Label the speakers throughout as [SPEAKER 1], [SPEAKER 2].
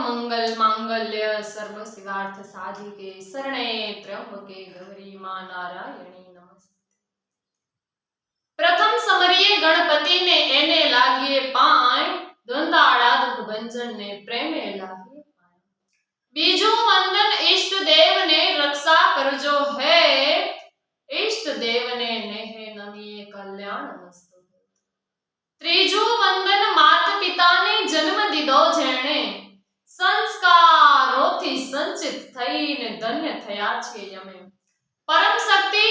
[SPEAKER 1] मंगल मांगल्य सर्व शिवार्थ साधिके शरणे त्र्यंबके गौरी मां नारायणी नमस्ते। प्रथम समरिये गणपति ने एने लागिए पाय, द्वंदाड़ा दुख भंजन ने प्रेमे लागिए पाय। बीजू वंदन इष्ट देव ने रक्षा करजो है, इष्ट देव ने नेहे नमिये कल्याण मस्तु। त्रीजू वंदन माता पिता ने जन्म दीधो जेणे, संस्कारोथी संचित थईने धन्य थया छे यमे। परम शक्ति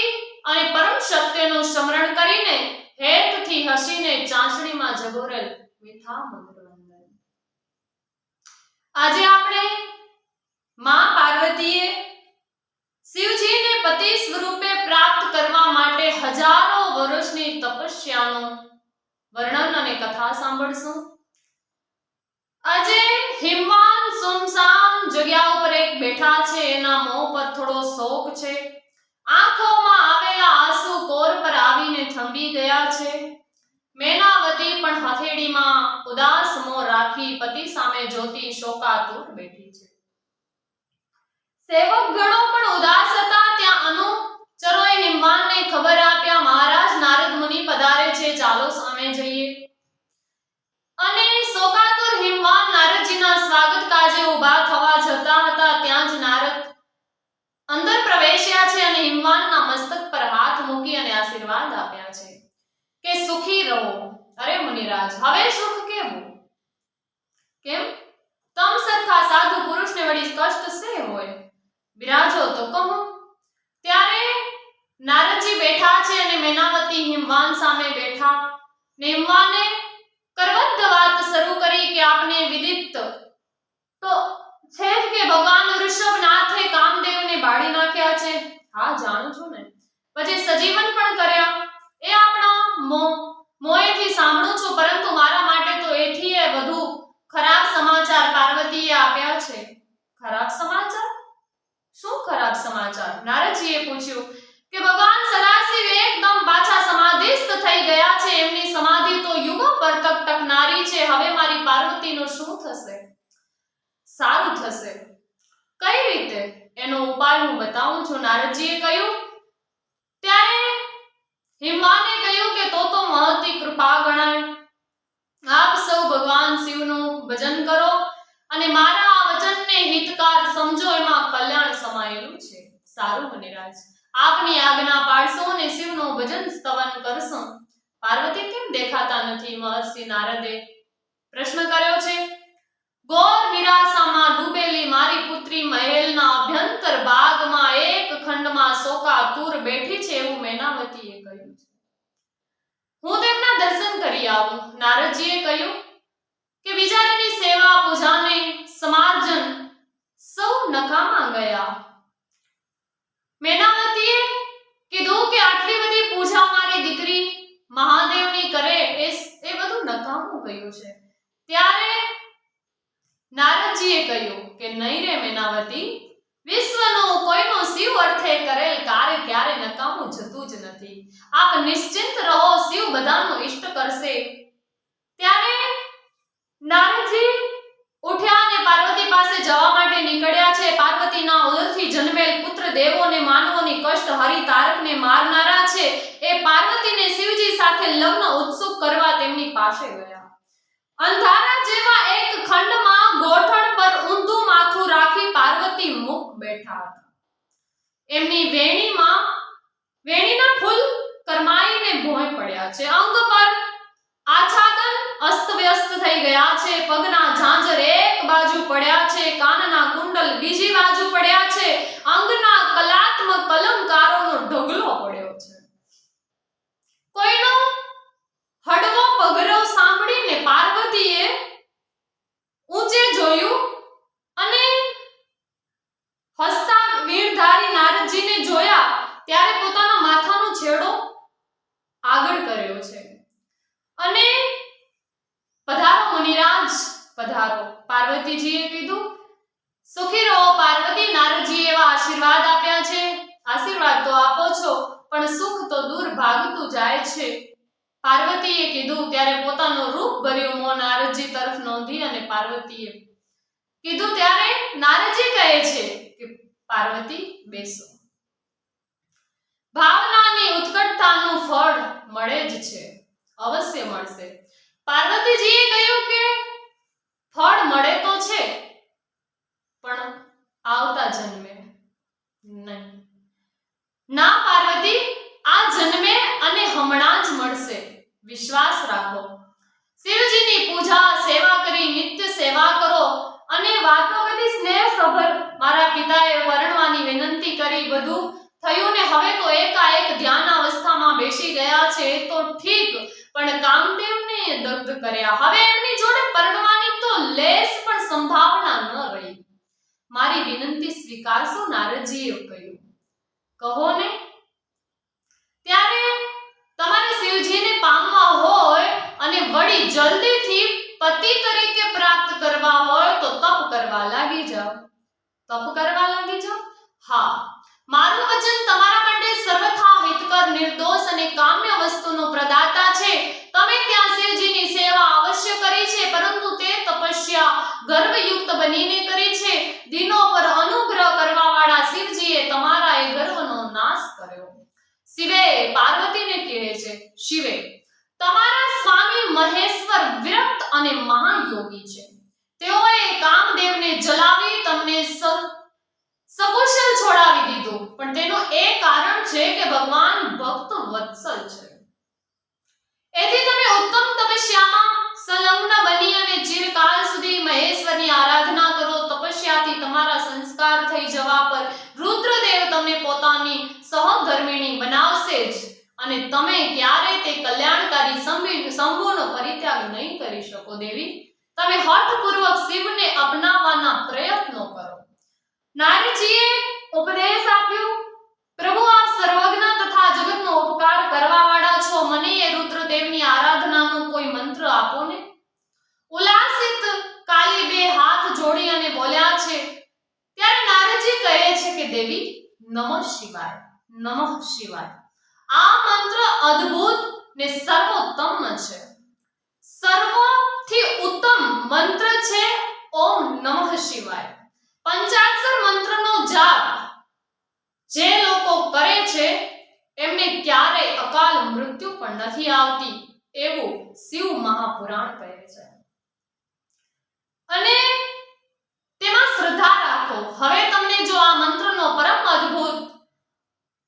[SPEAKER 1] અને પરમ સત્યનું સ્મરણ કરીને હેતથી હસીને ચાંચડીમાં જગોરેલ મીઠા મંગળવંદન। આજે આપણે માં પાર્વતીએ શિવજીને પતિ સ્વરૂપે પ્રાપ્ત કરવા માટે હજારો વર્ષની તપસ્યાનું વર્ણન અને કથા સાંભળશું। આજે હિમવાન સુમસામ જગ્યા ઉપર એક બેઠા છે, એના મોં પર થોડો શોક છે, આંખોમાં આવેલા આંસુ કોર પર આવીને થંભી ગયા છે। મેનાવતી પણ હથેળીમાં ઉદાસ મોં રાખી પતિ સામે જોતી શોકાતુર બેઠી છે। સેવક ગણો પણ ઉદાસ હતા। ત્યાં અનુચરોએ હિમવાનને ખબર આપ્યા, મહારાજ નારદ મુનિ પધારે છે, ચાલો સામે જઈએ। અને શોકાતુર હિમવાન નારદજીના સ્વાગત કાજે ઊભા થવા જતા હતા, ત્યાં જ નારદ અંદર પ્રવેશ્યા છે અને હિમવાનના મસ્તક પર હાથ મૂકી અને આશીર્વાદ આપ્યા છે કે સુખી રહો। અરે મુનિરાજ, હવે સુખ કેવું? કેમ? તમ સરખા સાધુ પુરુષને વળી કષ્ટ સે હોય? બિરાજો તો કહો। ત્યારે નારદજી બેઠા છે અને મેનાવતી હિમવાન સામે બેઠા। હિમવાને કરવદ્દ વાત શરૂ કરી કે આપને વિદિત તો છે જ કે ભગવાન ઋષભનાથે કામદેવને બાળી નાખ્યા છે। હા, જાણું છું ને। પછી સજીવન પણ કર્યા, એ આપણા મોએથી સાંભળું છું, પરંતુ મારા માટે તો એથી વધુ ખરાબ સમાચાર પાર્વતીએ આપ્યા છે। ખરાબ સમાચાર? શું ખરાબ સમાચાર? નારદજીએ પૂછ્યું કે ભગવાન સદાશિવ એકદમ પાછા સમાધિસ્થ થઈ ગયા છે, એમની સમાધિ તો યુગો પર તક ટકનારી છે। હવે મારી પાર્વતીનું શું થશે? સારું થશે। કઈ રીતે? એનો ઉપાય હું બતાવું છું, નારદજીએ કહ્યું। ત્યારે હિમવાને કહ્યું કે તો મહતી કૃપા ગણાય। આપ સૌ ભગવાન શિવનું ભજન કરો અને મારા આ વચનને હિતકાર સમજો, એમાં કલ્યાણ સમાયેલું છે। સારું મુનિરાજ, આપની આજ્ઞા પાડશો અને શિવનું ભજન સ્તવન કરશો। પાર્વતી કેમ દેખાતા નથી? મહર્ષિ નારદે પ્રશ્ન કર્યો છે। ઘોર નિરાશામાં ડૂબેલી મારી પુત્રી મહેલના અભ્યંતર ભાગમાં એક ખંડમાં શોકાતુર બેઠી છે, એવું મેનાવતીએ કહ્યું છે। હું તેમના દર્શન કરી આવું। નારદજીએ કહ્યું કે બિચારીની સેવા પૂજાને સમાર્જન સૌ નકામા ગયા। મેનાવતીએ કીધું કે આટલી બધી પૂજા મારી દીકરી મહાદેવની કરે એ બધું નકામું ગયું છે। ત્યારે નારદજીએ કહ્યું કે નહીં રે મેનાવતી, વિશ્વનું કોઈનું શિવ અર્થે કરેલ કાર્ય ક્યારે નકામું જતું જ નથી। આપ નિશ્ચિંત રહો, શિવ બધાનું ઇષ્ટ કરશે। ત્યારે નારદજી ઉઠ્યા અને પાર્વતી પાસે જવા માટે નીકળ્યા છે। પાર્વતીના ઉદરથી જન્મેલ પુત્ર દેવોને માનવોની કષ્ટ હરી તારકને મારનારા છે, એ પાર્વતીને શિવજી સાથે લગ્ન ઉત્સુક કરવા તેમની પાસે ગયા। અંધારા જેવા એક ખંડમાં ગોઠણ પર ઊંધું માથું રાખી પાર્વતી મુખ બેઠા હતા। એમની વેણીના ફૂલ કરમાઈને ભોંય પડ્યા છે, અંગ પર આચ્છાદન અસ્તવ્યસ્ત થઈ ગયા છે, પગના ઝાંઝર એક બાજુ પડ્યા છે, કાનના કુંડલ બીજી બાજુ પડ્યા છે, અંગના કલાત્મક અલંકારોનો ઢગલો પડ્યો છે। કોઈનો હળવો પગરવ સાંભળીને પાર્વતીએ ઊંચે જોયું અને હસતા વીણધારી નારદજીને જોયા। ત્યારે પોતાના માથાનો છેડો આગળ કર્યો છે અને પધારો મુનિરાજ, પધારો। પાર્વતીજીએ કીધું, સુખી રહો પાર્વતી। નારદજીએ એવા આશીર્વાદ આપ્યા છે। આશીર્વાદ તો આપો છો, પણ સુખ તો દૂર ભાગતું જાય છે। પાર્વતીએ કીધું ત્યારે પોતાનું રૂપ ભર્યું મોં નારદજી તરફ નોંધી અને પાર્વતીએ કીધું ત્યારે નારદજી કહે છે કે પાર્વતી બેસો. ભાવનાની ઉત્કટતાનું ફળ મળે જ છે, અવશ્ય મળશે. પાર્વતીજીએ કહ્યું કે ફળ મળે તો છે પણ આવતા જન્મે નહીં. ના પાર્વતી, આ જન્મે અને હમણાં જ મળશે, વિશ્વાસ રાખો. શિવજીની પૂજા સેવા કરી નિત્ય સેવા કરો અને વાતો બધી સ્નેહસભર મારા પિતાએ વર્ણવાની વિનંતી કરી. બધું થયું ને હવે તો એકાએક ધ્યાન અવસ્થામાં બેસી ગયા છે તો ઠીક, પણ કામદેવને દગ્ધ કર્યા. હવે એમની જોડે પરણવાની તો લેશ પણ સંભાવના ન રહી. મારી વિનંતી સ્વીકારશો? નારદજીએ કહ્યું. કહો ને. ત્યારે તમારે શિવજીને પામવા હોય અને વળી જલ્દીથી પતિ તરીકે પ્રાપ્ત કરવા હોય તો તપ કરવા લાગી જાઓ. તપ કરવા લાગી જાઓ? હા, મારું વચન તમારા માટે સર્વથા હિતકર, નિર્દોષ અને કામ્ય વસ્તુનો પ્રદાતા છે. તમે ત્યાં શિવજીની સેવા અવશ્ય કરી છે, પરંતુ તે તપસ્યા ગર્વયુક્ત બનીને કરી છે. દિનો પર અનુગ્રહ કરવાવાળા શિવજીએ તમારા એ ગર્વનો નાશ કર્યો. શિવે પાર્વતીને કહે છે, શિવે, તમારા સ્વામી મહેશ્વર વિરક્ત અને મહાયોગી છે. તેઓએ કામદેવને જલાવી તમને સકુશલ છોડાવી દીધું, પણ તેનું એ કારણ છે કે ભગવાન ભક્ત વત્સલ છે. એથી તમે ઉત્તમ તપસ્યામાં સંલગ્ન બની અને ચિરકાલ સુધી મહેશ્વરની આરાધના કરો. તપસ્યાથી તમારા સંસ્કાર થઈ જવા પર રુદ્રદેવ તમને પોતાની સહધર્મિણી બનાવશે જ, અને તમે ક્યારે તે કલ્યાણકારી શંભુનો પરિત્યાગ નહીં કરી શકો. દેવી, તમે હઠપૂર્વક શિવને અપનાવવાના પ્રયત્નો કરો. નારદજીએ ઉપદેશ આપ્યો, પ્રભુ આપ સર્વજ્ઞ તથા જગતનો ઉપકાર કરવાવાળા છો. મને એ રુદ્રદેવની આરાધનાનો કોઈ મંત્ર આપો ને. ઉલ્લાસિત કાલી બે હાથ જોડી અને બોલ્યા છે. ત્યારે નારદજી કહે છે કે દેવી, નમઃ શિવાય, નમઃ શિવાય. આ મંત્ર અદ્ભુત ને સર્વોત્તમ છે. સર્વથી ઉત્તમ મંત્ર છે ઓમ નમઃ શિવાય. પંચાક્ષર મંત્રનો જાપ જે લોકો કરે છે એમને ક્યારેય અકાલ મૃત્યુ પણ નથી આવતી, એવું શિવ મહાપુરાણ કહે છે. અને તેમાં શ્રદ્ધા રાખો. હવે તમને જો આ મંત્રનો પરમ અદ્ભુત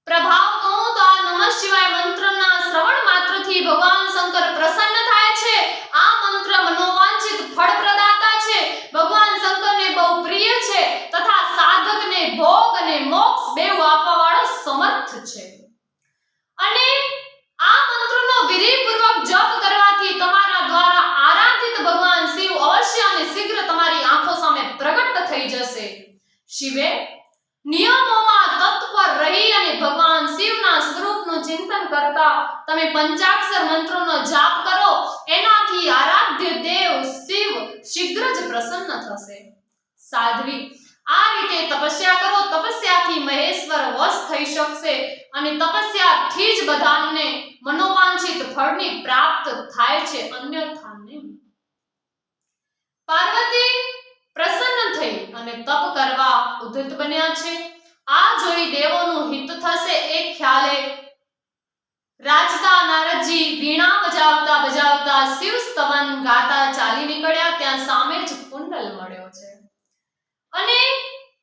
[SPEAKER 1] પ્રભાવ કહું તો આ નમઃ શિવાય મંત્રના શ્રવણ માત્રથી ભગવાન શંકર પ્રસન્ન થાય છે. આ મંત્ર મનોવાંછિત ફળ પ્રદાતા છે, ભગવાન શંકરને બહુ પ્રિય છે તથા સાધકને ભોગ અને મોક્ષ બેઉ આપવા વાળો સમર્થ છે. અને આ મંત્રનો વિધિપૂર્વક જપ કરવાથી તમારા દ્વારા આરાધિત ભગવાન શિવ અવશ્ય અને શીઘ્ર તમારી આંખો સામે પ્રગટ થઈ જશે. શિવે નિયમોમાં તત્પર રહી અને ભગવાન શિવના સ્વરૂપનું ચિંતન કરતા તમે પંચાક્ષર મંત્રોનો જાપ કરો. એનાથી આરાધ્ય દેવ શિવ શીઘ્ર જ પ્રસન્ન થશે. સાધ્વી, આ રીતે તપસ્યા કરો. તપસ્યાથી મહેશ્વર વશ થઈ શકશે અને તપસ્યાથી જ બધાને મનોવાંછિત ફળની પ્રાપ્ત થાય છે, અન્યથા નહીં. પાર્વતી પ્રસન્ન થઈ અને તપ કરવા ઉદ્ધત બન્યા છે. આ જોઈ દેવોનું હિત થશે એ ખ્યાલે રાજતા નારદજી વીણા બજાવતા બજાવતા શિવ સ્તવન ગાતા ચાલી નીકળ્યા. ત્યાં સામે જ કુંડલ મળ્યો છે અને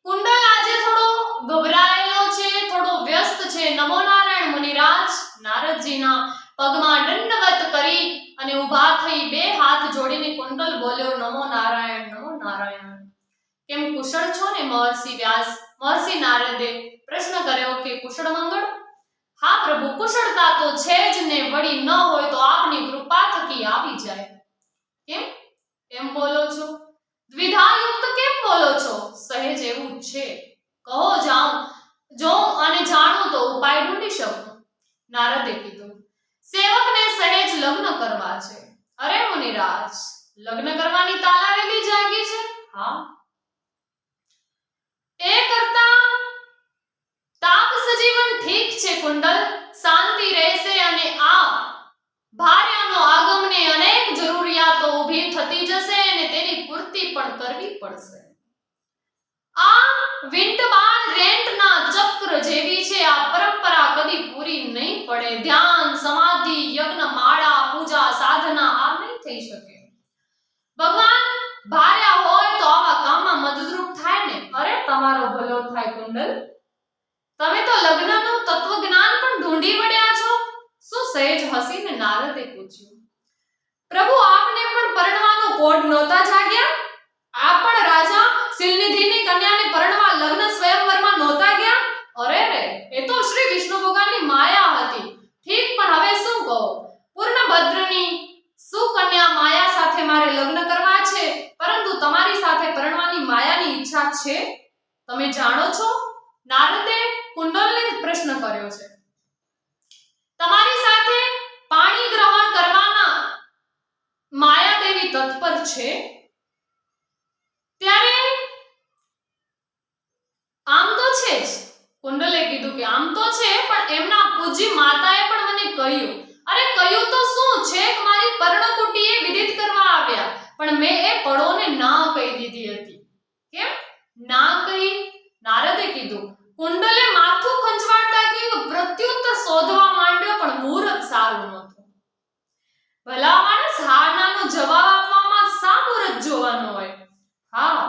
[SPEAKER 1] કુંડલ આજે થોડો ગભરાયેલો છે, થોડો વ્યસ્ત છે. નમો નારાયણ મુનિરાજ નારદજીના પગમાં દંડવત કરી અને ઊભા થઈ બે હાથ જોડીને કુંડલ બોલ્યો, નમો નારાયણ, નમો નારાયણ. કેમ કુશળ છો ને મહર્ષિ વ્યાસ? મહર્ષિ નારદે પ્રશ્ન કર્યો કે કુશળ મંગળ? હા પ્રભુ, કુશળતા તો છે જ ને, વળી ન હોય તો આપની કૃપા થકી આવી જાય. કેમ એમ બોલો છો? દ્વિધાયુક્ત કેમ બોલો છો? સહેજ એવું છે, કહો જાઉં જો અને જાણું તો ઉપાય ઢૂંઢી શકું. નારદે કીધું, સેવકને સહેજ લગ્ન કરવા છે. અરે મુનિરાજ, લગ્ન કરવાની તાલાવેલી જાગી છે? હા, એ કરતા તાપ સજીવન ઠીક છે કુંડલ, શાંતિ રહેશે અને આ ભાર્યાનો આગમને અનેક જરૂરિયાતો ઊભી થતી જશે અને તેની પૂર્તિ પણ કરવી પડશે. વિંટબાણ રેંટના ચક્ર જેવી છે આ પરંપરા કદી પૂરી નહીં પડે. ધ્યાન, સમાધિ, યજ્ઞ, માળા, પૂજા, સાધના આ નહીં થઈ શકે. ભગવાન ભાર્યા હોય તો આવા કામમાં મદદરૂપ થાય ને. અરે તમારો ભલો થાય કુંડલ, તમે તો લગ્નનું તત્વજ્ઞાન પણ ઢૂંઢી વળ્યા છો. શું સહેજ હસીને નારદે પૂછ્યું, પ્રભુ આપને પણ પરણવાનો કોડ નહોતા જાગ્યા? આપ પણ રાજા શિલનિધિની કન્યાને પરણવા લગ્ન સ્વયંવરમાં નહોતા ગયા? અરે રે, એ તો શ્રી વિષ્ણુ ભગવાનની માયા હતી. ઠીક, પણ હવે શું કહો? પૂર્ણભદ્રની સુકન્યા માયા સાથે મારે લગ્ન કરવા છે, પરંતુ તમારી સાથે પરણવાની માયાની ઈચ્છા છે. તમે જાણો છો? નારદે કુંડલને પ્રશ્ન કર્યો છે. તમારી સાથે પાણી ગ્રહણ કરવાના માયાદેવી તત્પર છે. ત્યારે આમ તો છે જ, કુંડલે કીધું કે આમ તો છે, પણ એમના પૂજ્ય માતાએ પણ મને કહ્યું. અરે કહ્યું તો શું, છેક મારી પર્ણકુટીએ વિદિત કરવા આવ્યા, પણ મેં એ પળોને ના કહી દીધી હતી. કેમ ના કહી? નારદે કીધું. કુંડલે માથું ખંજવાળતા કહ્યું, પ્રત્યુત્તર શોધવા માંડ્યો, પણ મુહૂર્ત સારું નહોતું. ભલા માણસ હાનાનો જવાબ આપવામાં શા મુહૂર્ત જોવાનો હોય? હા,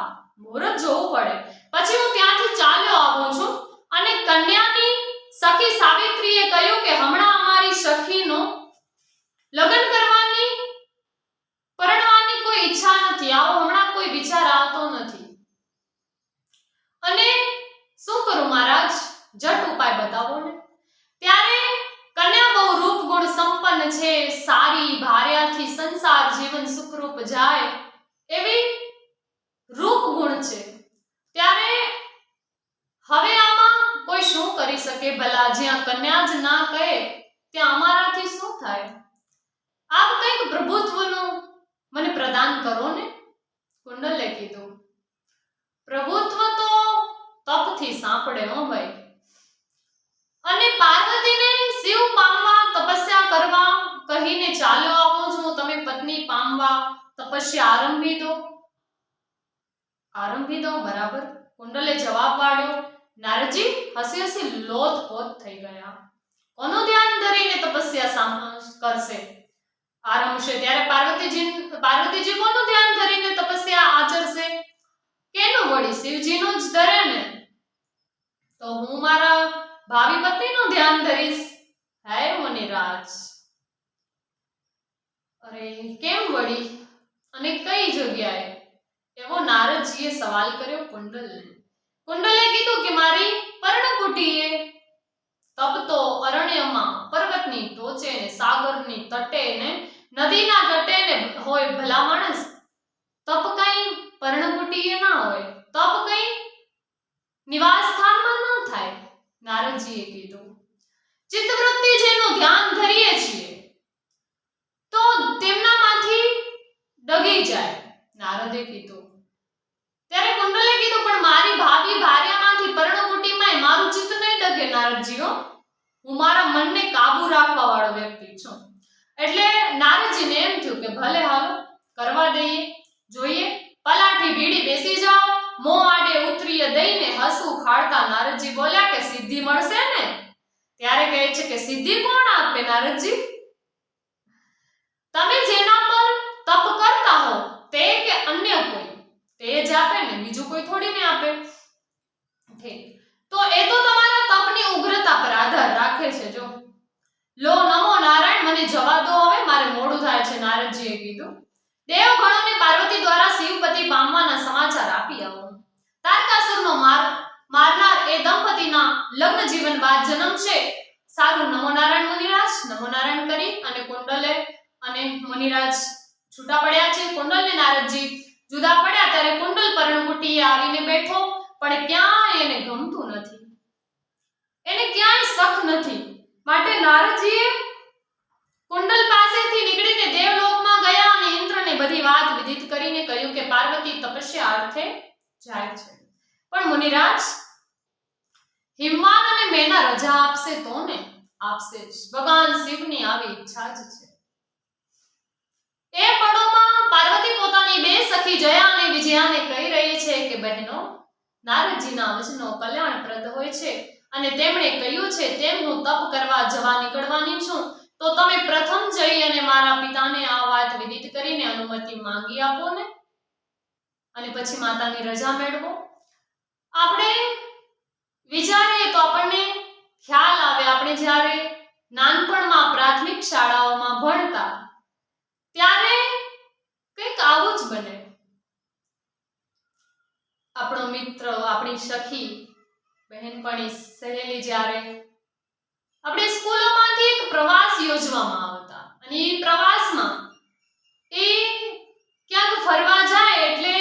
[SPEAKER 1] મુહૂર્ત જોવું પડે. પછી હું ત્યાંથી ચાલ્યો આવું છું, અને કન્યાની સખી સાવિત્રીએ કહ્યું કે હમણાં અમારી સખીનો લગ્ન પરણવાની કોઈ ઈચ્છા નથી. આવો હમણાં કોઈ વિચાર આવતો નથી. અને શું કરું મહારાજ? જટ ઉપાય બતાવો ને. ત્યારે કન્યા બહુ રૂપ ગુણ સંપન્ન છે, સારી, ભાર્યાથી સંસાર જીવન સુખરૂપ જાય એવી રૂપ ગુણ છે. ત્યારે હવે આમાં કોઈ શું કરી શકે? ભલા જ્યાં કન્યા જ ના કહે ત્યાં અમારાથી શું થાય? આપ કંઈક પ્રભુત્વનું મને પ્રદાન કરો ને. કુંડલે કીધું, પ્રભુત્વ તો તપથી સાંપડે હો ભાઈ. અને પાર્વતીને શિવ પામવા તપસ્યા કરવા કહીને ચાલ્યો આવું છું. તમે પત્ની પામવા તપસ્યા આરંભી દો. બરાબર, કુંડલે જવાબ પાડ્યો. નારદજી હસી હસી લોથપોથ થઈ ગયા. કોનું ધ્યાન ધરીને તપસ્યા કરશે, આરંભશે? ત્યારે પાર્વતીજી કોનું ધ્યાન ધરીને તપસ્યા આચરશે? કેનું વળી? શિવજીનું જ ધરે ને. તો હું મારા ભાવિ પત્નીનું ધ્યાન ધરીશ. હે મુનિરાજ, અરે કેમ વળી, અને કઈ જગ્યાએ? એવો નારદજીએ સવાલ કર્યો કુંડલને. કુંડલે કીધું કે મારી પર્ણકુટીએ, તપતો અરણ્યમાં, પર્વતની ટોચે ને સાગરની તટે ને નદીના તટે ને હોય ભલા માણસ. તપ કઈ પર્ણકુટીએ ના હોય, તપ કઈ નિવાસ સ્થાનમાં ના થાય. નારદજીએ કીધું, ચિત્તવૃત્તિ જેનું ધ્યાન ધરીએ છીએ તો તેમનામાંથી ડગી જાય. નારદે કીધું. ત્યારે કુંડલે કીધું, પણ મારી ભાવિ ભાર્યામાંથી પર્ણકુટીમાં મારું ચિત્ત નહીં ડગે નારદજીઓ. હું મારા મનને કાબુ રાખવા વાળો વ્યક્તિ છું. એટલે નારદજીને એમ થયું કે ભલે હાલો કરવા દઈએ, જોઈએ. પલાઠી ભીડી બેસી જાઓ. મોં આડે ઉતરીએ દઈને હસવું ખાડતા નારદજી બોલ્યા કે સિદ્ધિ મળશે ને? ત્યારે કહે છે કે સિદ્ધિ કોણ આપે નારદજી? તમે જેના પર તપ કરતા હો તે કે અન્ય કોઈ, તે જ આપે ને, બીજું કોઈ થોડી ને આપે. ઠીક, તો એ તો તમારા તપની ઉગ્રતા પર આધાર રાખે છે. જો લો, નમો નારાયણ, મને જવા દો, હવે મારે મોડું થાય છે. નારદજીએ કીધું, દેવગણોને પાર્વતી દ્વારા શિવપતિ પામવાના સમાચાર આપી આવો. તારકાસુરનો મારનાર એ દંપતીના લગ્ન જીવન બાદ જન્મશે. સારું, નમો નારાયણ મુનિરાજ. નમો નારાયણ કરી અને કુંડલે અને મુનિરાજ છૂટા પડ્યા છે. કુંડલ ને નારદજી જુદા પડ્યા ત્યારે કુંડલ પર્ણકુટીએ આવીને બેઠો, પણ ક્યાંય એને ગમતું નથી, એને ક્યાંય સખ નથી. માટે નારદજીએ કુંડલ પાસેથી નીકળીને દેવલોકમાં ગયા અને ઇન્દ્રને બધી વાત વિદિત કરીને કહ્યું કે પાર્વતી તપસ્યા અર્થે જાય છે, પણ મુનિરાજ હિમવાન અને મેના રજા આપશે તો ને? આપશે જ. ભગવાન શિવની આવી ઈચ્છા જ છે. એ પળોમાં પાર્વતી પોતાની બે સખી જયા અને વિજયાને કહી રહી છે કે બહેનો, નારદજીના વચનો કલ્યાણપ્રદ હોય છે અને તેમણે કહ્યું છે તેમ હું તપ કરવા જવા નીકળવાની છું, તો તમે પ્રથમ જઈ અને મારા પિતાને આ વાત વિદિત કરીને અનુમતિ માંગી આપો ને, અને પછી માતાની રજા મેળવો. આપણે વિચારીએ તો આપણને ખ્યાલ આવે, આપણે જ્યારે નાનપણમાં પ્રાથમિક શાળાઓમાં ભણતા ત્યારે કંઈક આવું જ બને. આપણો મિત્ર, આપણી સખી, બહેનપણી, સહેલી જ્યારે આપણે સ્કૂલોમાંથી એક પ્રવાસ યોજવામાં આવતા અને એ પ્રવાસમાં એ ક્યાંક ફરવા જાય એટલે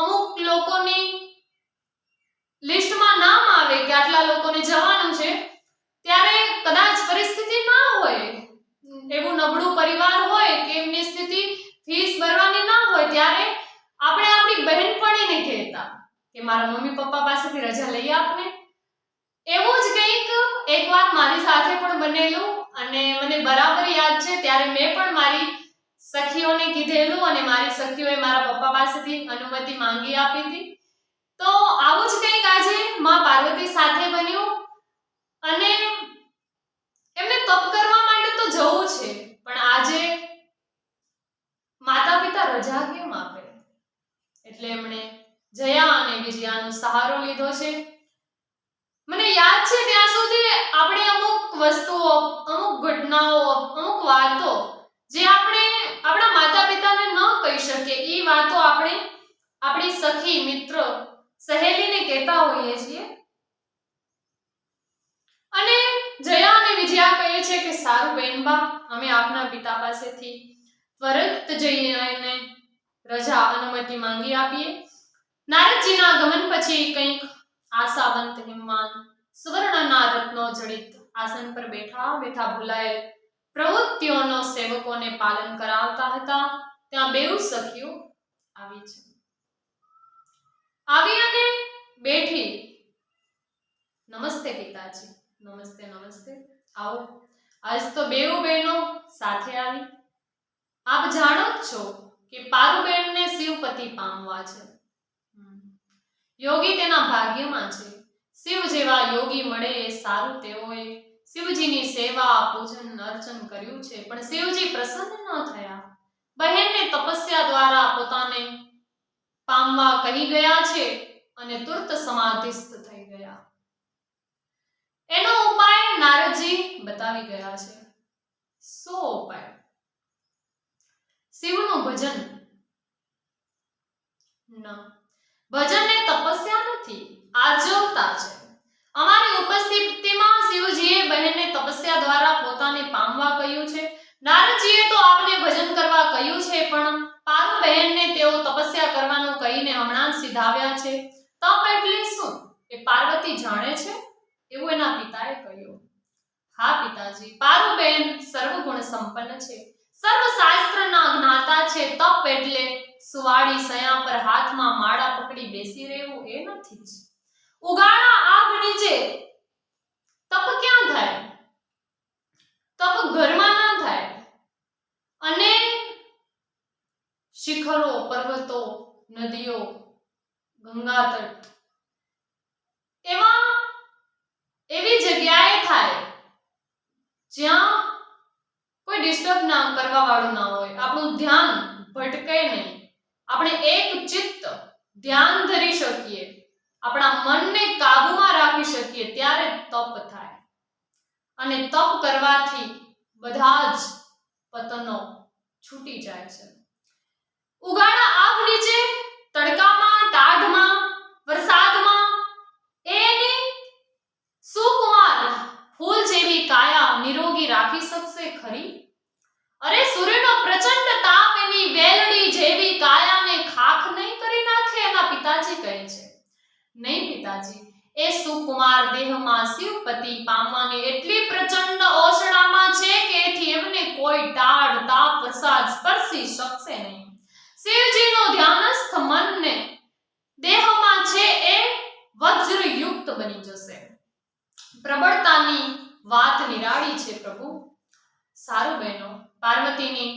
[SPEAKER 1] અમુક લોકોની લિસ્ટમાં નામ આવે કે આટલા લોકોને જવાનું છે, ત્યારે કદાચ પરિસ્થિતિ ના હોય, એવું નબળું પરિવાર હોય કે એમની સ્થિતિ ફીસ ભરવાની ના હોય, ત્યારે આપણે આપણી બહેનપણીને કહેતા કે મારા મમ્મી પપ્પા પાસેથી રજા લઈ આપને. એવું જ કંઈક એકવાર મારી સાથે પણ બનેલું અને મને બરાબર યાદ છે. ત્યારે મેં પણ મારી સખીઓને કીધેલું અને મારી સખીઓએ મારા પપ્પા પાસેથી અનુમતિ માંગી આપી હતી. તો આવું જ કંઈક આજે માં પાર્વતી સાથે બન્યું અને એમને તપ કરવા માટે તો જવું છે, પણ આજે માતા પિતા રજા કેમ આપે? એટલે એમણે જયા અને વિજયાનો સહારો લીધો છે. મને યાદ છે ત્યાં સુધી આપણે અમુક વસ્તુઓ, અમુક ઘટનાઓ, અમુક વાતો જે આપણે આપણા માતા પિતાને ન કહી શકીએ, એ વાતો આપણે આપણી સખી, મિત્ર, સહેલીને કહેતા હોઈએ છીએ. અને જયા અને વિજયા કહે છે કે સારું બહેનબા, અમે આપના પિતા પાસેથી ત્વરિત જઈને રજા અનુમતિ માંગી આપીએ. નારદજીના આગમન પછી કંઈક આશાવંત હિમવાન સુવર્ણના રત્નો જડિત આસન પર બેઠા બેઠા ભૂલાયેલ પ્રવૃત્તિઓનો સેવકોને પાલન કરાવતા હતા. ત્યાં બેઉ સખીઓ આવી છે. આવી અને બેઠી, નમસ્તે પિતાજી, નમસ્તે નમસ્તે, આવો. આજ તો બેઉ બહેનો સાથે આવી. આપ જાણો જ છો કે પારુબેનને શિવપતિ પામવા છે. યોગી તેના ભાગ્યમાં છે. શિવ જેવા યોગી મળે એ સારું. તેઓએ શિવજીની સેવા, પૂજન, અર્ચન કર્યું છે, પણ શિવજી પ્રસન્ન ન થયા. બહેનને તપસ્યા દ્વારા પોતાને પામવા કહી ગયા છે અને તુર્ત સમાધિસ્થ થઈ ગયા. એનો ઉપાય નારદજી બતાવી ગયા છે. સો ઉપાય. શિવનું ભજન. ભજન એ તપસ્યા નથી, આર્જવતા છે. અમારી ઉપસ્થિતિમાં શિવજીએ બહેનને તપસ્યા દ્વારા પોતાને પામવા કહ્યું છે. નારદજીએ તો આપને ભજન કરવા કહ્યું છે, પણ પારુ બહેનને તેઓ તપસ્યા કરવાનું કહીને હમણાં જ સિધાવ્યા છે. તપ એટલે શું એ પાર્વતી જાણે છે, એવું એના પિતાએ કહ્યું. હા પિતાજી, પારુબેન સર્વગુણ સંપન્ન છે, સર્વશાસ્ત્રના જ્ઞાતા છે. તપ એટલે સુવાડી સયા પર હાથમાં માળા પકડી બેસી રહેવું એ નથી જ. ઉગાડા આગ નીચે તપ ક્યાં થાય? તપ ઘરમાં ના થાય. અને શિખરો, પર્વતો, નદીઓ, ગંગા તટ એવી જગ્યાએ થાય જ્યાં કોઈ ડિસ્ટર્બ ના કરવા વાળું ના હોય, આપણું ધ્યાન ભટકે નહીં, આપણે એક ચિત્ત ધ્યાન ધરી શકીએ, આપણા મનને કાબુમાં રાખી શકીએ, ત્યારે તપ થાય. અને તપ કરવાથી બધા જ પતનો છૂટી જાય છે. ઉગાડા આગ નીચે, તડકામાં, ટાઢમાં, વરસાદમાં એની સુકુમાર ફૂલ જેવી કાયા નિરોગી રાખી શકશે ખરી? અરે સૂર્યનો પ્રચંડ તાપ એની વેલડી જેવી કાયાને ખાખ નહીં કરી નાખે? એના પિતાજી કહે છે. નહીં પિતાજી, એ સુકુમાર દેહમાં શિવપતિ પામવાની એટલી પ્રચંડ ઓશણામાં છે કે એથી એમને કોઈ ટાઢ, તાપ, વરસાદ સ્પર્શી શકશે નહીં. શિવજીનું ધ્યાનસ્થ મનને દેહમાં છે એ વજ્રયુક્ત બની જશે. પ્રબળતાની વાત નિરાળી છે પ્રભુ. સારું બહેનો, પાર્વતીની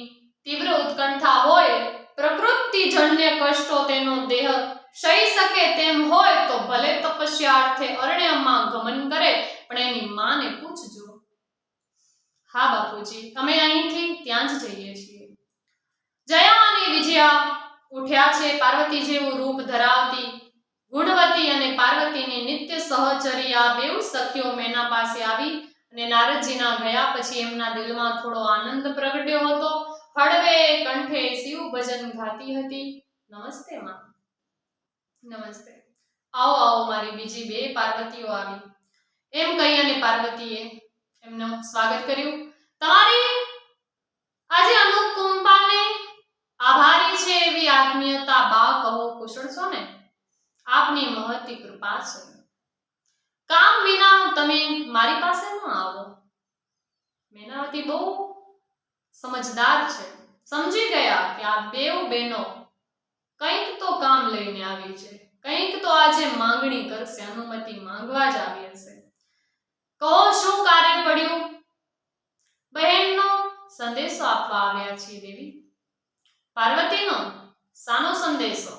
[SPEAKER 1] તીવ્ર ઉત્કંઠા હોય, પ્રકૃતિજન્ય કષ્ટો તેનો દેહ સહી શકે તેમ હોય તો ભલે તપસ્યા અર્થે અરણ્યમાં ગમન કરે, પણ એની માને પૂછજો. હા બાપુજી, અમે અહીંથી ત્યાં જ જઈએ છીએ. જયા અને વિજયા ઉઠ્યા છે. પાર્વતી જેવું રૂપ ધરાવતી ગુણવતી અને પાર્વતીની નિત્ય સહચર્યા બેઉ સખીઓ મેના પાસે આવી અને નારદજીના ગયા પછી એમના દિલમાં થોડો આનંદ પ્રગટ્યો હતો. હળવે કંઠે શિવ ભજન ગાતી હતી. નમસ્તે માં. નમસ્તે. આવો આવો મારી બીજી બે પાર્વતીઓ આવી, એમ કહી અને પાર્વતીએ એમનું સ્વાગત કર્યું. તમારી આજે અનુકંપાને આભારી છે એવી આત્મીયતા બા કહો કુશળ છો ને? આપની મહતી કૃપા છે. કામ વિના તમે મારી પાસે ન આવો. મેનાવતી બહુ સમજદાર છે. સમજી ગયા કે આ બેઉ બહેનો કંઈક તો કામ લઈને આવી છે, કંઈક તો આજે માંગણી કરશે, અનુમતિ માંગવા જ આવી હશે. કહો શું કાર્ય પડ્યું? બહેનનો સંદેશો આપવા આવ્યા છીએ દેવી. પાર્વતીનો સાનો સંદેશો?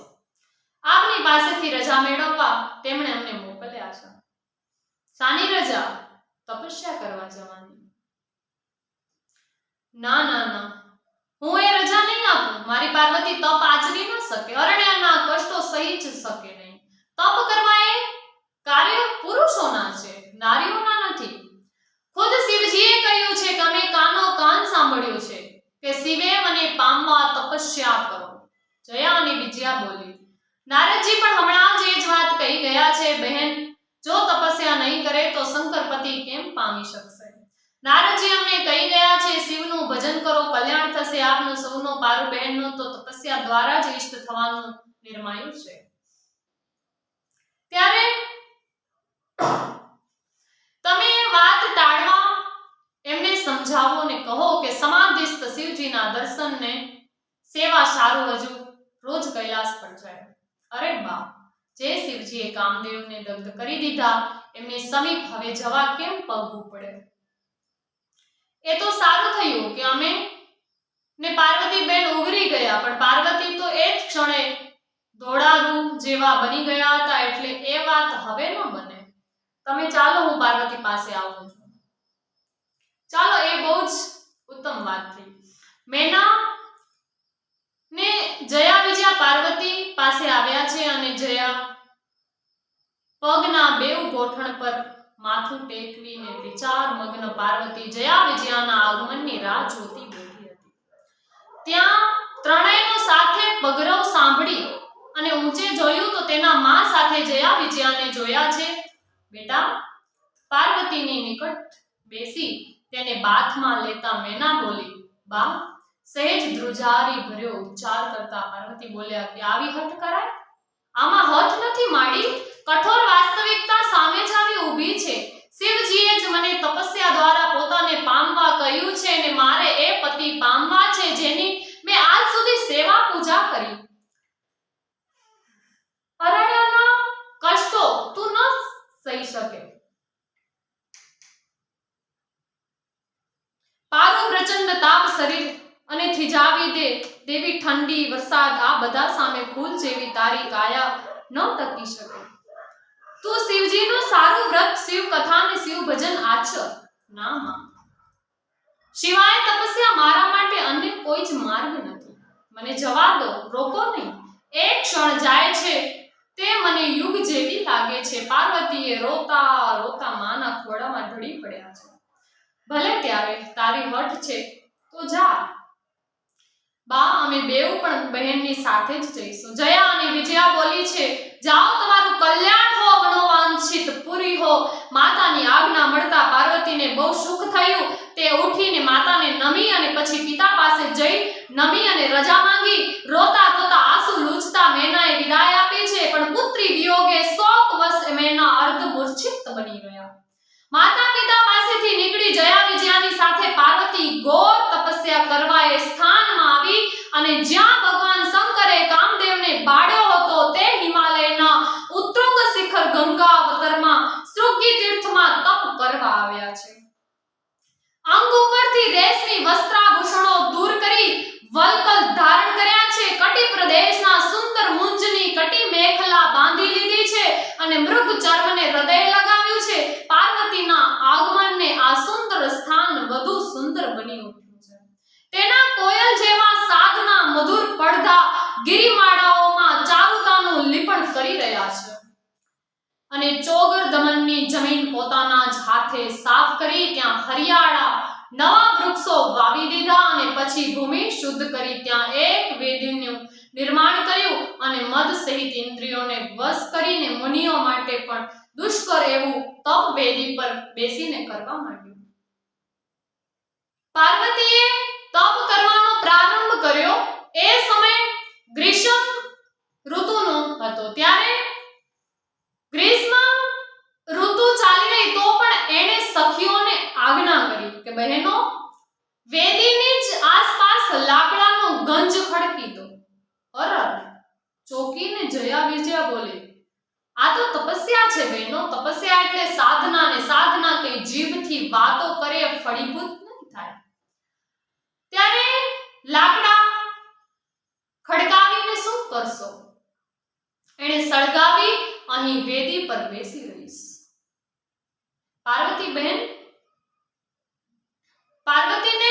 [SPEAKER 1] આપની પાસેથી રજા મેળવવા તેમણે અમને મોકલ્યા છે. શાની રજા? તપસ્યા કરવા જવાની. ના ના ના, હું એ રજા નહીં આપું. મારી પાર્વતી તપ આચરી ન શકે, અરણ્યના કષ્ટો સહી જ શકે નહીં. તપ કરવા એ કાર્ય પુરુષોના છે, નારીઓના નથી. ખુદ શિવજીએ કહ્યું છે કે અમે કાનો કાન સાંભળ્યું છે કે શિવે મને પામવા તપસ્યા કરો. જયા અને વિજયા બોલી. નારદજી પણ હમણાં જ એ જ વાત કહી ગયા છે. બહેન જો તપસ્યા નહીં કરે તો શંકરપતિ કેમ પામી શકશે? નારદજી અમને કહી ગયા છે શિવનું ભજન કરો, કલ્યાણ થશે આપનું સૌનો. પારુ બહેનનું તો તપસ્યા દ્વારા જ ઇષ્ટ થવાનું નિર્માયું છે. ત્યારે તમે વાત ટાળવા એમને સમજાવો ને કહો કે સમાધિસ્થ શિવજીના દર્શનને સેવા સારું હજુ રોજ કૈલાસ પર જાય. અરે બા, જે શિવજીએ કામદેવને દગ્ધ કરી દીધા એમની સમીપ હવે જવા કેમ પગવું પડે? એ તો સારું થયું કે અમે ને પાર્વતી બેન ઉગરી ગયા, પણ પાર્વતી તો એ જ ક્ષણે દોડારૂ જેવા બની ગયા હતા, એટલે એ વાત હવે ન બને. તમે ચાલો, હું પાર્વતી પાસે આવું છું. ચાલો, એ બહુ જ ઉત્તમ વાત થઈ. મેના ને જયા વિજયા પાર્વતી પાસે આવ્યા છે અને જયા પગના બેઉ ગોઠણ પર માથું ટેકવીને વિચાર મગ્ન પાર્વતી જયા વિજયાના આગમનની રાહ જોતી બેઠી હતી. ત્યાં ત્રણેયનો સાથે પગરવ સાંભળી અને ઊંચે જોયું તો તેના માં સાથે જયા વિજયાને જોયા છે. બેટા, પાર્વતીની નિકટ બેસી તેને બાથમાં લેતા મેના બોલી. બા, સહેજ ધ્રુજારી ભર્યો ઉચ્ચાર કરતા પાર્વતી બોલ્યા કે આવી હઠ કરાય? આમાં હઠ નથી માડી, કઠોર વાસ્તવિકતા સામે જ આવી ઊભી છે. શિવજીએ જ મને તપસ્યા દ્વારા પોતાને પામવા કહ્યું છે અને મારે એ પતિ પામવા છે જેની મેં આજ સુધી સેવા પૂજા કરી. અરણ્યના કષ્ટો તું ન સહી શકે. પારો પ્રચંડ તાપ શરીર અને થીજાવી દે દેવી ઠંડી વરસાદ આ બધા સામે ફૂલ જેવી તારી કાયા ન ટકી શકે. તું શિવજીનું સારું વ્રત, શિવ કથા અને શિવ ભજન આચર. ના માં, શિવાય તપસ્યા મારા માટે અન્ય કોઈ જ માર્ગ નથી. મને જવા દો, રોકો નહીં. એક ક્ષણ જાય છે તે મને યુગ જેવી લાગે છે. પાર્વતીએ રોતા રોતા માના ખોળામાં ઢળી પડ્યા છે. ભલે ત્યારે તારી હઠ છે તો જા. બા, અમે બેઉ પણ બહેનની સાથે જ જઈશું. જયા અને વિજયા બોલી છે. જાઓ, તમારું કલ્યાણ હો, મનોવાંછિત પૂરી હો. માતાની આજ્ઞા મળતા પાર્વતીને બહુ સુખ થયું. તે ઉઠીને માતાને નમી અને પછી પિતા પાસે જઈ નમી અને રજા માંગી. રોતા રોતા આંસુ લૂછતા મેનાએ વિદાય આપી છે, પણ પુત્રી વિયોગે શોકવશ મેના અર્ધ મૂર્છિત બની ગયા. માતા પિતા પાસેથી નીકળી જયા વિજયાની સાથે પાર્વતી ઘોર તપસ્યા કરવા એ સ્થાનમાં આવી અને જ્યાં ભગવાન શંકરે કામદેવને બાળ્યો હતો તે હિમાલયના ઉત્તુંગ શિખર ગંગાવતરમાં સૃગી તીર્થમાં તપ કરવા આવ્યા છે. અંગ ઉપરથી રેશમી વસ્ત્રાભૂષણો દૂર કરી વલ્કલ ધારણ કર્યા છે. કટી પ્રદેશના સુંદર મુંજની કટી મેખલા અને મૃગ ચર્મને હૃદય લગાવ્યું છે. પાર્વતીના આગમનને આ સુંદર સ્થાન વધુ સુંદર બની ઉઠ્યું છે. તેના કોયલ જેવા સાદના મધુર પડધા ગિરિમાળાઓમાં ચારુતાનું લીપણ કરી રહ્યા છે અને ચોગર દમનની જમીન પોતાના જ હાથે સાફ કરી ત્યાં હરિયાળા નવા વૃક્ષો વાવી દીધા અને પછી ભૂમિ શુદ્ધ કરી ત્યાં એક વેદીનું નિર્માણ કર્યું અને મદ સહિત ઇન્દ્રિયોને વશ કરીને મુનિઓ માટે પણ દુષ્કર એવું તપ વેદી પર બેસીને કરવા માંડ્યું. પાર્વતીએ તપ કરવાનો પ્રારંભ કર્યો એ સમય ગ્રીષ્મ ઋતુનો હતો. ત્યારે ગ્રીષ્મ ઋતુ ચાલી રહી તો પણ એણે સખીઓને આજ્ઞા કરી કે બહેનો, વેદીની જ આસપાસ લાકડાનો ગંજ ખડકી દો. અરર, ચોકીને જયા વિજયા બોલે, આ તો તપસ્યા છે બહેનો. તપસ્યા એટલે સાધના, ને સાધના કઈ જીભથી વાતો કરે ફળીભૂત નહીં થાય. ત્યારે લાકડા ખડકાવીને શું કરશો? એણે સળગાવી અહીં વેદી પર બેસી રહીશ. પાર્વતી બહેન પાર્વતીને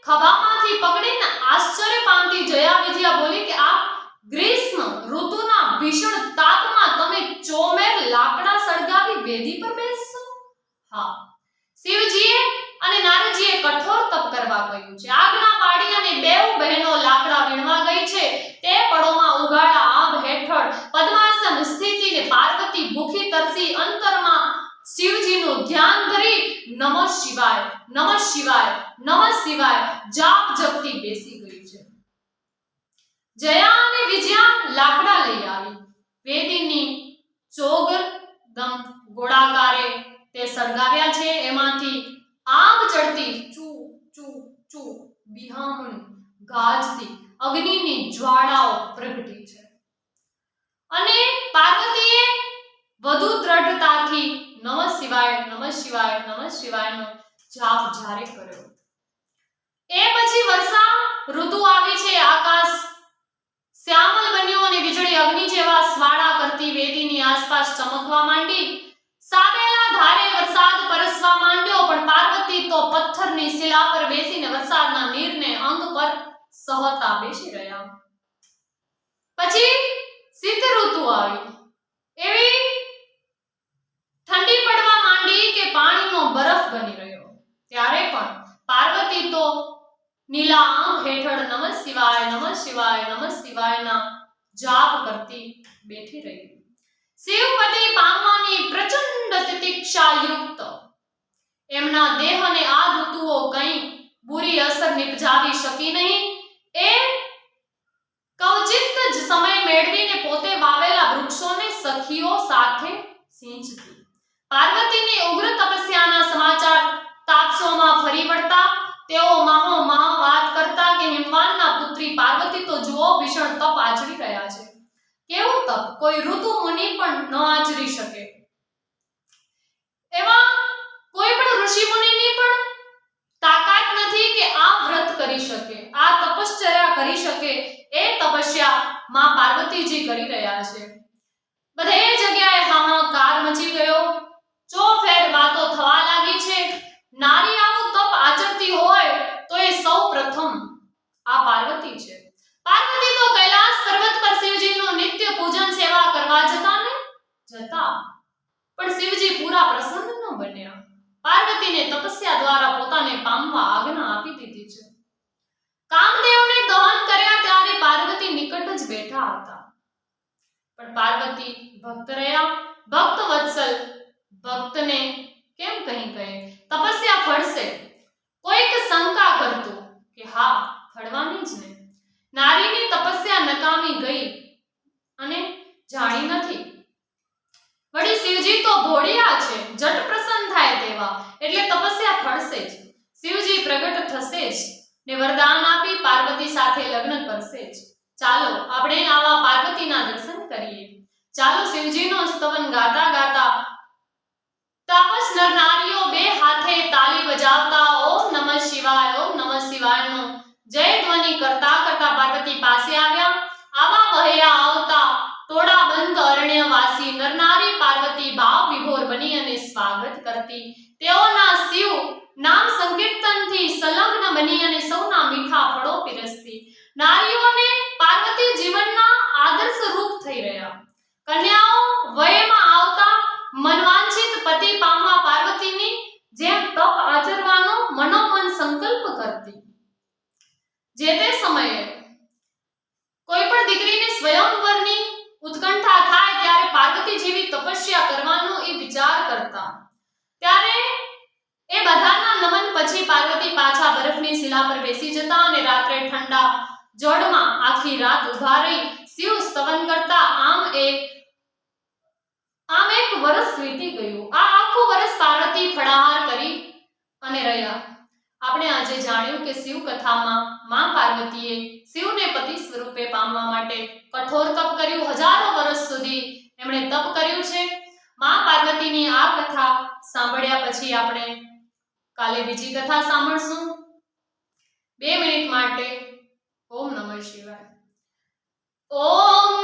[SPEAKER 1] ખભામાંથી પકડીને આશ્ચર્ય પામતી જયા વિજયા બોલી કે આ ગ્રીષ્મ ઋતુના ભીષણ તાપમાં તમે ચોમેર લાકડા સળગાવી વેદી પર બેસશો? હા, શિવજીએ અને નારદજીએ કઠોર તપ કરવા કહ્યું છે. આજ્ઞા પાડી અને બેઉ બહેનો લાકડા વીણવા ગઈ છે. તે પળોમાં ઉગાડા આંબ હેઠળ પદ્માસન સ્થિતિને પાર્વતી ભૂખી તરસી અંતરમાં શિવજીનું ધ્યાન ધરી નમઃ શિવાય, નમઃ શિવાય, નમઃ શિવાય જાપ જપતી બેસી ગઈ છે. જયા અને વિજયા લાકડા લઈ આવી વેદીની ચોગર દમ ગોળાકારે તે સળગાવ્યા છે. એમાંથી આગ ચડતી ચૂ ચૂ ચૂ બિહામણી ગાજતી અગ્નિની જ્વાળાઓ પ્રગટી છે અને પાર્વતીએ વધુ દ્રઢતાથી નમઃ શિવાય, નમઃ શિવાય, નમઃ શિવાયનો જાપ જારી કર્યો. એ પછી વર્ષા ઋતુ આવી છે. આકાશ શ્યામલ બન્યું અને વીજળી અગ્નિ જેવા સ્વાળા કરતી વેદીની આસપાસ ચમકવા માંડી. સાબેલા ધારે વરસાદ પરસવા માંડ્યો. પણ પાર્વતી તો પથ્થરની શિલા પર બેસીને વરસાદના નીરને અંગ પર સહતા બેસી રહ્યા. પછી શીત ઋતુ આવી. એવી ઠંડી પડવા માંડી કે પાણીનો બરફ બની રહ્યો. ત્યારે પણ પાર્વતી તો નીલા આંબ હેઠળ નમઃ શિવાય, નમઃ શિવાય, નમઃ શિવાયના જાપ કરતી બેઠી રહી. શિવપતિ પામવાની પ્રચંડ તિતિક્ષા યુક્ત એમના દેહને આ ઋતુઓ કંઈ બુરી અસર નિપજાવી શકી નહીં. એ કવચિત જ સમય મેળવીને પોતે વાવેલા વૃક્ષોને સખીઓ સાથે સિંચતી. પાર્વતીની ઉગ્ર તપસ્યાના સમાચાર તાપસોમાં ફરી વળતા. તેઓ માહો માહ વાત કરતા કે હિમવાનના પુત્રી પાર્વતી તો જુઓ ભીષણ તપ આચરી રહ્યા છે. કેવું તપ કોઈ ઋતુ મુનિ પણ ન આચરી શકે. એવા કોઈ પણ ઋષિ મુનિની પણ તાકાત નથી કે આ વ્રત કરી શકે, આ તપશ્ચર્યા કરી શકે. એ તપસ્યા માં પાર્વતીજી કરી રહ્યા છે. બધે જગ્યાએ હાહાકાર મચી ગયો. ચોફેર વાતો થવા લાગી છે. નારી આવું તપ આચરતી હોય તો એ સૌ પ્રથમ આ પાર્વતી છે. પાર્વતી તો કૈલાસ પર્વત પર શિવજીનું નિત્ય પૂજન સેવા કરવા જતા. પણ શિવજી પૂરા પ્રસન્ન ન બન્યા. પાર્વતીને તપસ્યા દ્વારા પોતાને પામવા આજ્ઞા આપી દીધી છે. કામદેવને દહન કર્યા ત્યારે પાર્વતી નિકટ જ બેઠા હતા. પણ પાર્વતી ભક્ત રહ્યા. ભક્ત વત્સલ ભક્તને કેમ કહી કહે તપસ્યા ફળશે. કોઈક શંકા કરતું કે હા, ફળવાની જ ને. નારીની તપસ્યા નકામી ગઈ અને જાણી નથી. વળી શિવજી તો ભોળિયા છે, જટ પ્રસન્ન થાય તેવા, એટલે તપસ્યા ફળશે જ. શિવજી પ્રગટ થશે જ ને વરદાન આપી પાર્વતી સાથે લગ્ન કરશે જ. ચાલો આપણે આવા પાર્વતીના દર્શન કરીએ. ચાલો શિવજીનો સ્તવન ગાતા ગાતા તાપસ નર નારીઓ બે હાથે તાલી બજાવતા ઓમ નમઃ શિવાય, ઓમ નમઃ શિવાયનો જય ધ્વનિ કરતા કરતા પાર્વતી પાસે આવ્યા. આવા વહ્યા આવતા ટોળા બંધ અરણ્યવાસી નર નારી પાર્વતી સ્વાગત કરતી. તેઓના શિવ નામ સંકીર્તનથી સંલગ્ન બની અને સૌના મીઠા ફળો પીરસતી. નારીઓને પાર્વતી જીવનના આદર્શ રૂપ થઈ રહ્યા. કન્યાઓ વયમાં આવતા મનવાંછિત પતિ પામવા પાર્વતીની જેમ તપ આચરવાનો મનોમન સંકલ્પ કરતી. જે તે સમયે કોઈ પણ દીકરીને સ્વયંવરની ઉત્કંઠા થાય ત્યારે પાર્વતી જેવી તપસ્યા કરવાનો એ વિચાર કરતા. ત્યારે એ બધાના નમન પછી પાર્વતી પાછા બરફની શિલા પર બેસી જતા અને રાત્રે ઠંડા જળમાં આખી રાત ઉભા રહી શિવ સ્તવન કરતા. આમ એક વર્ષ વીતી ગયું. આ આખું વર્ષ પાર્વતી ફળાહાર કરી અને રહ્યા. આપણે આજે જાણ્યું કે શિવ કથામાં માં પાર્વતીએ શિવને પતિ સ્વરૂપે પામવા માટે કઠોર તપ કર્યું. હજારો વર્ષ સુધી એમણે તપ કર્યું છે. માં પાર્વતીની આ કથા સાંભળ્યા પછી આપણે કાલે બીજી કથા સાંભળશું. 2 મિનિટ માટે ઓમ નમઃ શિવાય. ઓમ